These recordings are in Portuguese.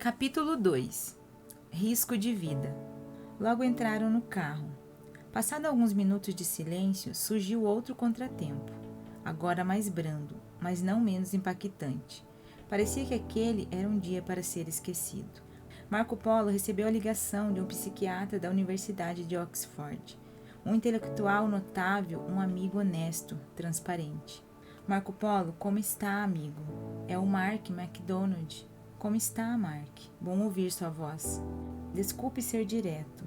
Capítulo 2. Risco de vida. Logo entraram no carro. Passado alguns minutos de silêncio, surgiu outro contratempo, agora mais brando, mas não menos impactante. Parecia que aquele era um dia para ser esquecido. Marco Polo recebeu a ligação de um psiquiatra da Universidade de Oxford, um intelectual notável, um amigo honesto, transparente. Marco Polo, como está, amigo? É o Mark MacDonald. Como está, Mark? Bom ouvir sua voz. Desculpe ser direto.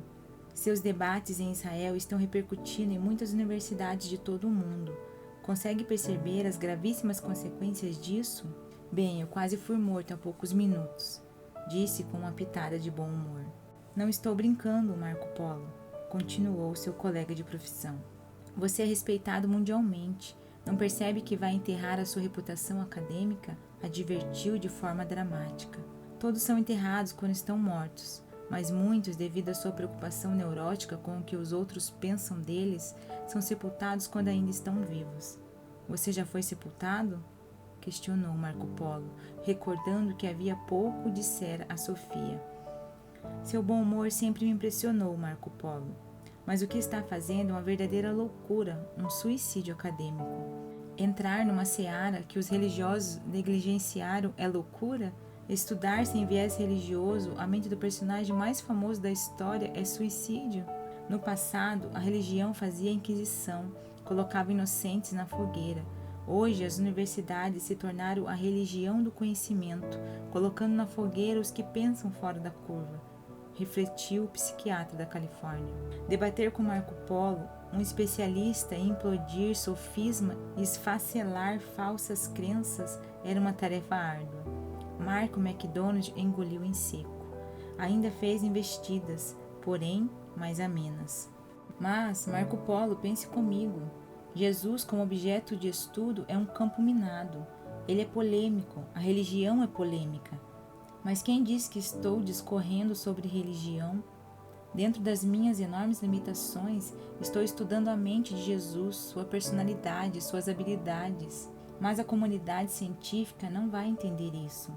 Seus debates em Israel estão repercutindo em muitas universidades de todo o mundo. Consegue perceber as gravíssimas consequências disso? Bem, eu quase fui morto há poucos minutos, disse com uma pitada de bom humor. Não estou brincando, Marco Polo, continuou seu colega de profissão. Você é respeitado mundialmente. Não percebe que vai enterrar a sua reputação acadêmica? Advertiu de forma dramática. Todos são enterrados quando estão mortos, mas muitos, devido à sua preocupação neurótica com o que os outros pensam deles, são sepultados quando ainda estão vivos. Você já foi sepultado? Questionou Marco Polo, recordando que havia pouco dissera a Sofia. Seu bom humor sempre me impressionou, Marco Polo. Mas o que está fazendo é uma verdadeira loucura, um suicídio acadêmico. Entrar numa seara que os religiosos negligenciaram é loucura? Estudar sem viés religioso a mente do personagem mais famoso da história é suicídio? No passado, a religião fazia a inquisição, colocava inocentes na fogueira. Hoje, as universidades se tornaram a religião do conhecimento, colocando na fogueira os que pensam fora da curva, refletiu o psiquiatra da Califórnia. Debater com Marco Polo, um especialista em implodir sofisma e esfacelar falsas crenças, era uma tarefa árdua. Marco MacDonald engoliu em seco. Ainda fez investidas, porém mais amenas. Mas, Marco Polo, pense comigo. Jesus, como objeto de estudo, é um campo minado. Ele é polêmico, a religião é polêmica. Mas quem diz que estou discorrendo sobre religião? Dentro das minhas enormes limitações, estou estudando a mente de Jesus, sua personalidade, suas habilidades. Mas a comunidade científica não vai entender isso.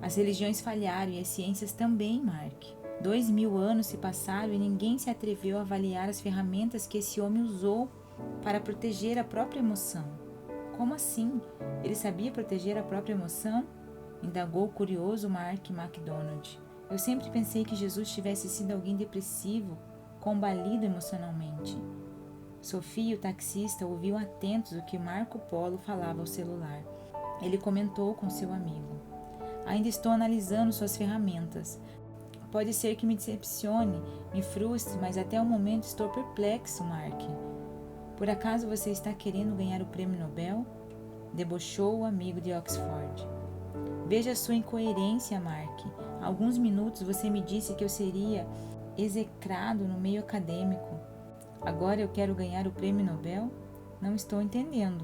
As religiões falharam e as ciências também, Mark. 2000 anos se passaram e ninguém se atreveu a avaliar as ferramentas que esse homem usou para proteger a própria emoção. Como assim? Ele sabia proteger a própria emoção? Indagou o curioso Mark MacDonald. Eu sempre pensei que Jesus tivesse sido alguém depressivo, combalido emocionalmente. Sofia, o taxista, ouviu atentos o que Marco Polo falava ao celular. Ele comentou com seu amigo. Ainda estou analisando suas ferramentas. Pode ser que me decepcione, me frustre, mas até o momento estou perplexo, Mark. Por acaso você está querendo ganhar o prêmio Nobel? Debochou o amigo de Oxford. Veja sua incoerência, Mark. Há alguns minutos você me disse que eu seria execrado no meio acadêmico. Agora eu quero ganhar o prêmio Nobel? Não estou entendendo.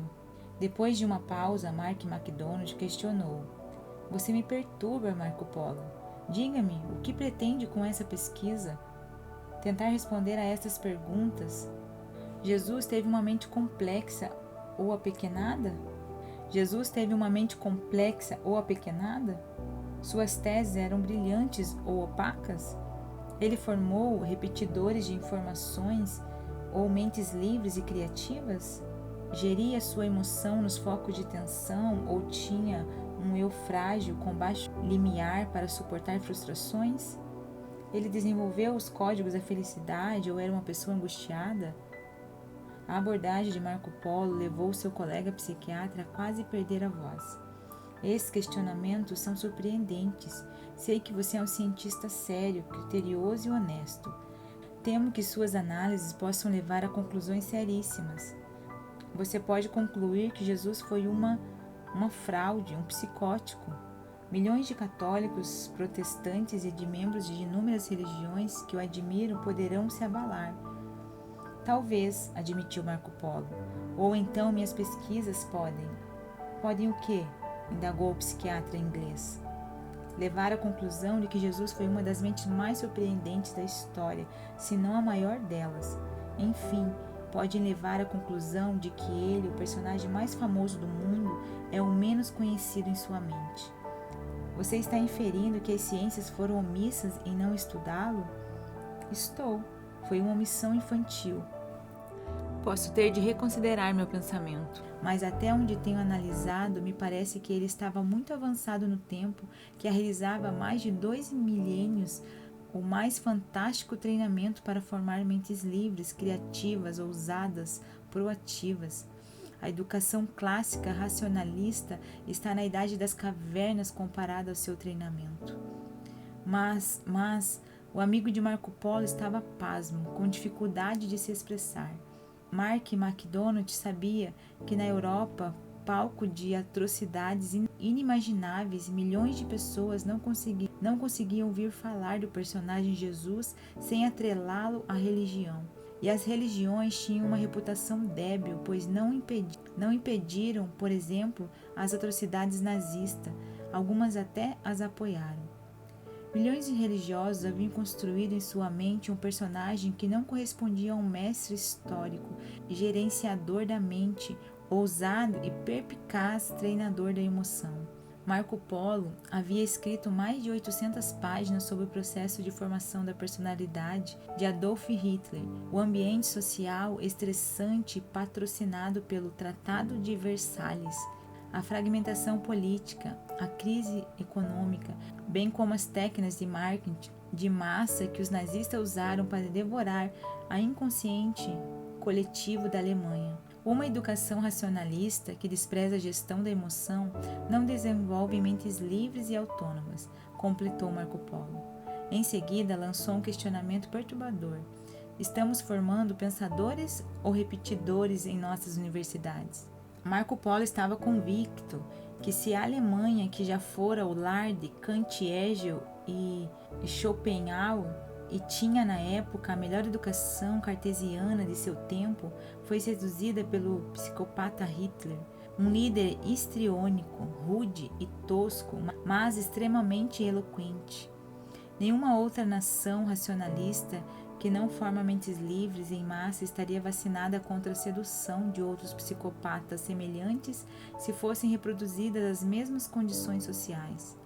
Depois de uma pausa, Mark MacDonald questionou. Você me perturba, Marco Polo. Diga-me, o que pretende com essa pesquisa? Tentar responder a essas perguntas. Jesus teve uma mente complexa ou apequenada? Jesus teve uma mente complexa ou apequenada? Suas teses eram brilhantes ou opacas? Ele formou repetidores de informações ou mentes livres e criativas? Geria sua emoção nos focos de tensão ou tinha um eu frágil com baixo limiar para suportar frustrações? Ele desenvolveu os códigos da felicidade ou era uma pessoa angustiada? A abordagem de Marco Polo levou seu colega psiquiatra a quase perder a voz. Esses questionamentos são surpreendentes. Sei que você é um cientista sério, criterioso e honesto. Temo que suas análises possam levar a conclusões seríssimas. Você pode concluir que Jesus foi uma fraude, um psicótico. Milhões de católicos, protestantes e de membros de inúmeras religiões que o admiram poderão se abalar. Talvez, admitiu Marco Polo. Ou então minhas pesquisas podem. Podem o quê? Indagou o psiquiatra inglês. Levar à conclusão de que Jesus foi uma das mentes mais surpreendentes da história, se não a maior delas. Enfim, podem levar à conclusão de que ele, o personagem mais famoso do mundo, é o menos conhecido em sua mente. Você está inferindo que as ciências foram omissas em não estudá-lo? Estou. Foi uma omissão infantil. Posso ter de reconsiderar meu pensamento, mas até onde tenho analisado, me parece que ele estava muito avançado no tempo, que realizava mais de 2 milênios o mais fantástico treinamento para formar mentes livres, criativas, ousadas, proativas. A educação clássica racionalista está na idade das cavernas comparada ao seu treinamento. Mas o amigo de Marco Polo estava pasmo, com dificuldade de se expressar. Mark MacDonald sabia que na Europa, palco de atrocidades inimagináveis, milhões de pessoas não conseguiam ouvir falar do personagem Jesus sem atrelá-lo à religião. E as religiões tinham uma reputação débil, pois não impediram, por exemplo, as atrocidades nazistas, algumas até as apoiaram. Milhões de religiosos haviam construído em sua mente um personagem que não correspondia a um mestre histórico e gerenciador da mente, ousado e perspicaz treinador da emoção. Marco Polo havia escrito mais de 800 páginas sobre o processo de formação da personalidade de Adolf Hitler, o ambiente social estressante patrocinado pelo Tratado de Versalhes, a fragmentação política, a crise econômica, bem como as técnicas de marketing de massa que os nazistas usaram para devorar a inconsciente coletivo da Alemanha. Uma educação racionalista que despreza a gestão da emoção não desenvolve mentes livres e autônomas, completou Marco Polo. Em seguida, lançou um questionamento perturbador. Estamos formando pensadores ou repetidores em nossas universidades? Marco Polo estava convicto que se a Alemanha, que já fora o lar de Kant, Hegel e Schopenhauer, e tinha na época a melhor educação cartesiana de seu tempo, foi seduzida pelo psicopata Hitler, um líder histriônico, rude e tosco, mas extremamente eloquente. Nenhuma outra nação racionalista que não forma mentes livres em massa estaria vacinada contra a sedução de outros psicopatas semelhantes se fossem reproduzidas as mesmas condições sociais.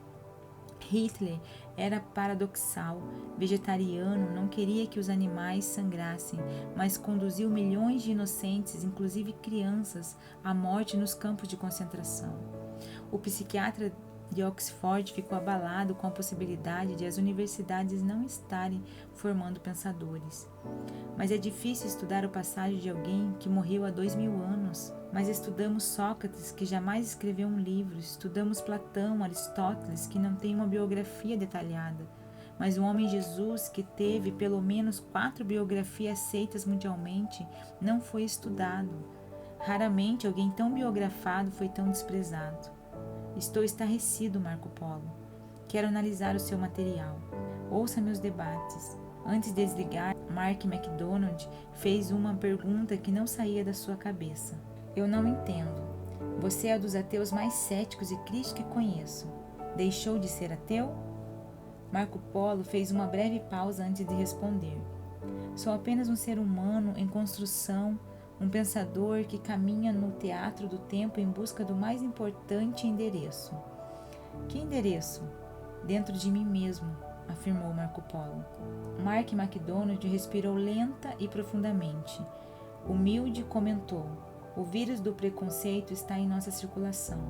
Hitler era paradoxal, vegetariano, não queria que os animais sangrassem, mas conduziu milhões de inocentes, inclusive crianças, à morte nos campos de concentração. O psiquiatra de Oxford ficou abalado com a possibilidade de as universidades não estarem formando pensadores. Mas é difícil estudar o passado de alguém que morreu há 2000 anos. Mas estudamos Sócrates, que jamais escreveu um livro. Estudamos Platão, Aristóteles, que não tem uma biografia detalhada. Mas o homem Jesus, que teve pelo menos 4 biografias aceitas mundialmente, não foi estudado. Raramente alguém tão biografado foi tão desprezado. Estou estarrecido, Marco Polo. Quero analisar o seu material. Ouça meus debates. Antes de desligar, Mark MacDonald fez uma pergunta que não saía da sua cabeça. Eu não entendo. Você é um dos ateus mais céticos e críticos que conheço. Deixou de ser ateu? Marco Polo fez uma breve pausa antes de responder. Sou apenas um ser humano em construção, um pensador que caminha no teatro do tempo em busca do mais importante endereço. Que endereço? Dentro de mim mesmo, afirmou Marco Polo. Mark MacDonald respirou lenta e profundamente. Humilde comentou: o vírus do preconceito está em nossa circulação.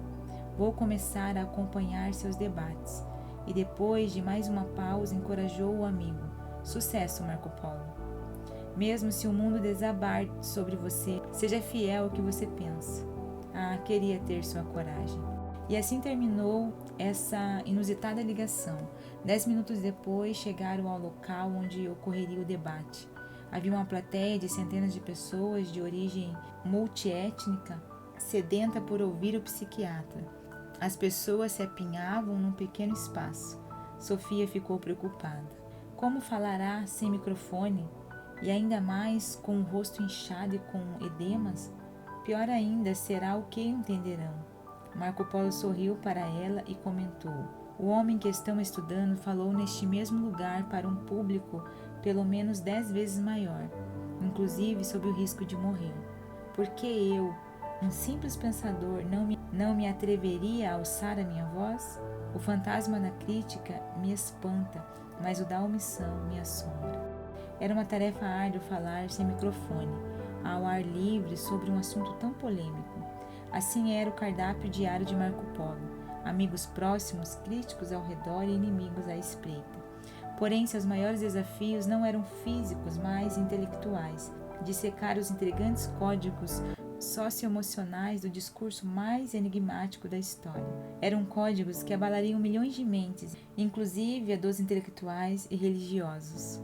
Vou começar a acompanhar seus debates. E depois de mais uma pausa, encorajou o amigo. Sucesso, Marco Polo. Mesmo se o mundo desabar sobre você, seja fiel ao que você pensa. Ah, queria ter sua coragem. E assim terminou essa inusitada ligação. 10 minutos depois, chegaram ao local onde ocorreria o debate. Havia uma plateia de centenas de pessoas de origem multiétnica, sedenta por ouvir o psiquiatra. As pessoas se apinhavam num pequeno espaço. Sofia ficou preocupada. Como falará sem microfone? E ainda mais com o rosto inchado e com edemas? Pior ainda, será o que entenderão? Marco Polo sorriu para ela e comentou: o homem que estamos estudando falou neste mesmo lugar para um público pelo menos 10 vezes maior, inclusive sob o risco de morrer. Por que eu, um simples pensador, não me atreveria a alçar a minha voz? O fantasma da crítica me espanta, mas o da omissão me assombra. Era uma tarefa árdua falar sem microfone, ao ar livre, sobre um assunto tão polêmico. Assim era o cardápio diário de Marco Polo. Amigos próximos, críticos ao redor e inimigos à espreita. Porém, seus maiores desafios não eram físicos, mas intelectuais, dissecar os intrigantes códigos socioemocionais do discurso mais enigmático da história. Eram códigos que abalariam milhões de mentes, inclusive a dos intelectuais e religiosos.